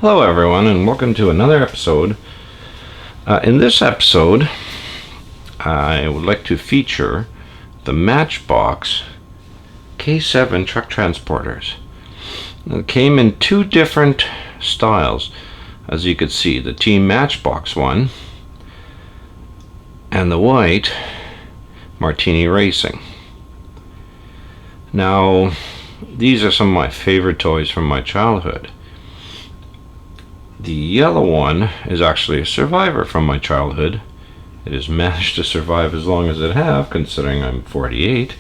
Hello everyone, and welcome to another episode. In this episode, I would like to feature the Matchbox K-7 truck transporters. It came in two different styles, as you could see, the Team Matchbox one and the white Martini Racing. Now, these are some of my favorite toys from my childhood. The yellow one is actually a survivor from my childhood. It has managed to survive as long as it have, considering I'm 48.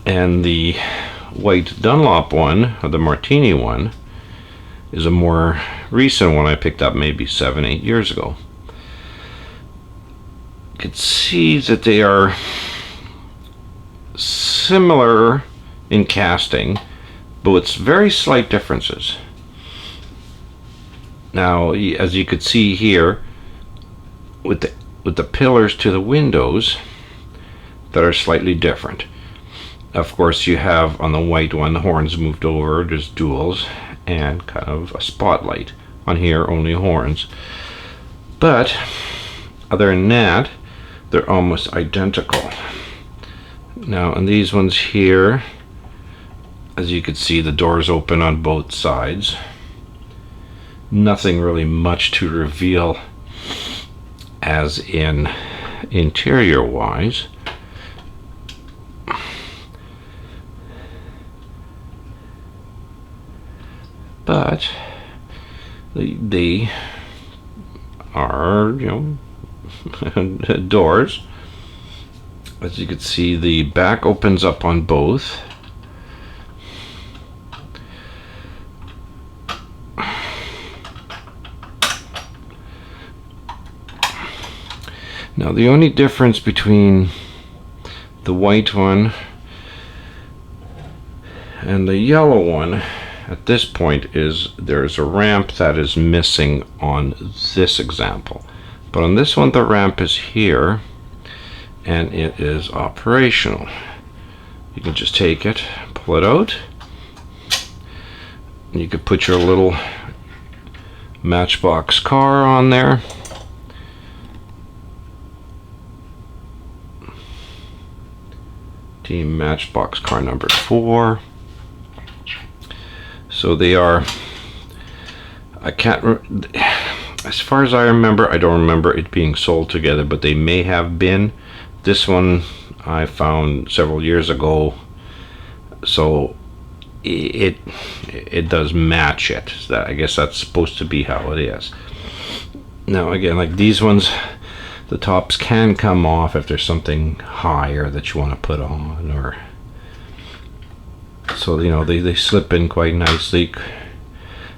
And the white Dunlop one, or the Martini one, is a more recent one I picked up maybe 7-8 years ago. You can see that they are similar in casting, but with very slight differences. Now, as you could see here, with the pillars to the windows that are slightly different. Of course, you have on the white one the horns moved over, there's duals, and kind of a spotlight. On here, only horns. But other than that, they're almost identical. Now, on these ones here, as you can see, the doors open on both sides. Nothing really much to reveal as in interior wise. But they are, doors. As you can see, the back opens up on both. Now, the only difference between the white one and the yellow one at this point is there's a ramp that is missing on this example. But on this one, the ramp is here and it is operational. You can just take it, pull it out, and you could put your little Matchbox car on there. Team Matchbox car number 4. So they are, as far as I remember, I don't remember it being sold together, but they may have been. This one I found several years ago, so it does match it. So I guess that's supposed to be how it is. Now again, like these ones, the tops can come off if there's something higher that you want to put on, or so they slip in quite nicely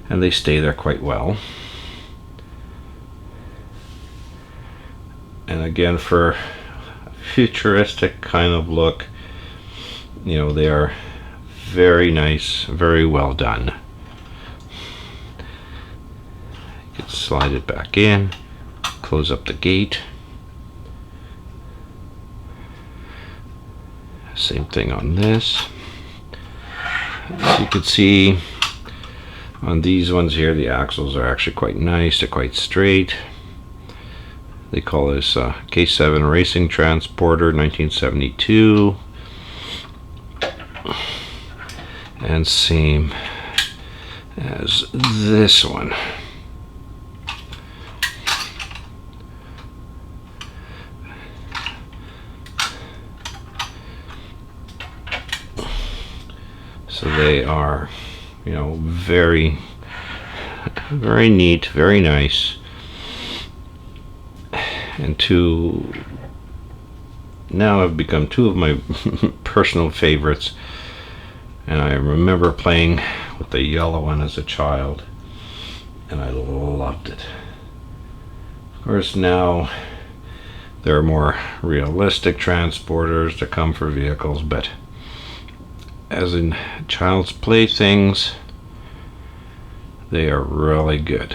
and they stay there quite well. And again, for a futuristic kind of look, they are very nice, very well done. You can slide it back in, close up the gate. Same thing on this. As you can see, on these ones here, the axles are actually quite nice. They're quite straight. They call this K-7 Racing Transporter 1972. And same as this one. So they are, very, very neat, very nice, and now have become two of my personal favorites. And I remember playing with the yellow one as a child, and I loved it. Of course, now there are more realistic transporters that come for vehicles, but as in child's playthings, they are really good.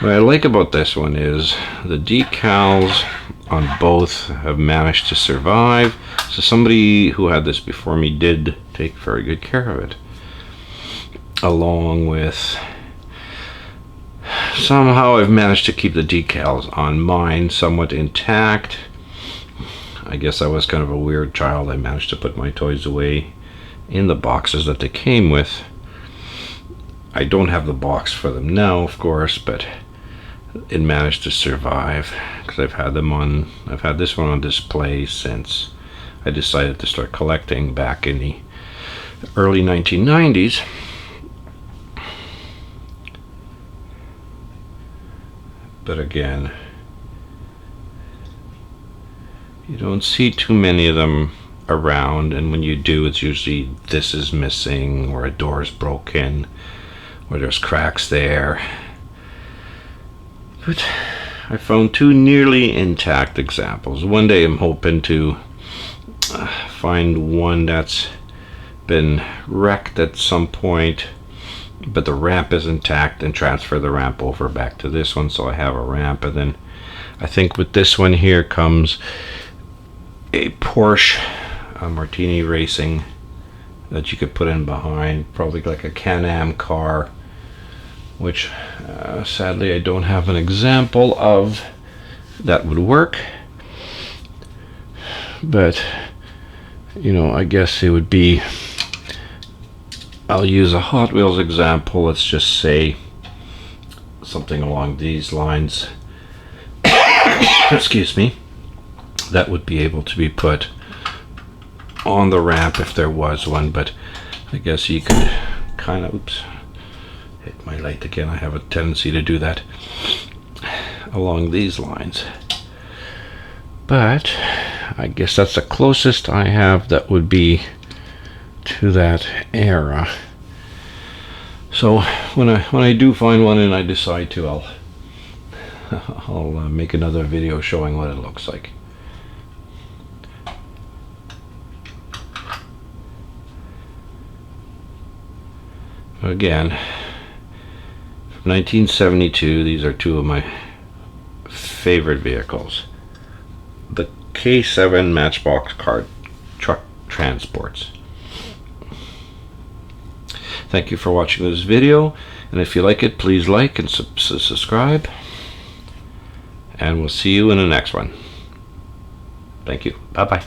What I like about this one is the decals on both have managed to survive. So somebody who had this before me did take very good care of it. along with, somehow I've managed to keep the decals on mine somewhat intact. I guess I was kind of a weird child. I managed to put my toys away in the boxes that they came with. I don't have the box for them now, of course, but it managed to survive because I've had this one on display since I decided to start collecting back in the early 1990s. But again, you don't see too many of them around, and when you do, it's usually this is missing, or a door is broken, or there's cracks there. But I found two nearly intact examples. One day I'm hoping to find one that's been wrecked at some point, but the ramp is intact, and transfer the ramp over back to this one so I have a ramp. And then I think with this one here comes a Porsche Martini Racing that you could put in behind, probably like a Can-Am car, which sadly I don't have an example of that would work. But you know, I guess it would be, I'll use a Hot Wheels example. Let's just say something along these lines. Excuse me. That would be able to be put on the ramp if there was one, but I guess you could kind of, oops, hit my light again. I have a tendency to do that along these lines. But I guess that's the closest I have that would be to that era. So when I do find one and I decide to, I'll make another video showing what it looks like. Again, 1972, these are two of my favorite vehicles. The K-7 Matchbox car truck transports. Thank you for watching this video, and if you like it, please like and subscribe, and we'll see you in the next one. Thank you. Bye-bye.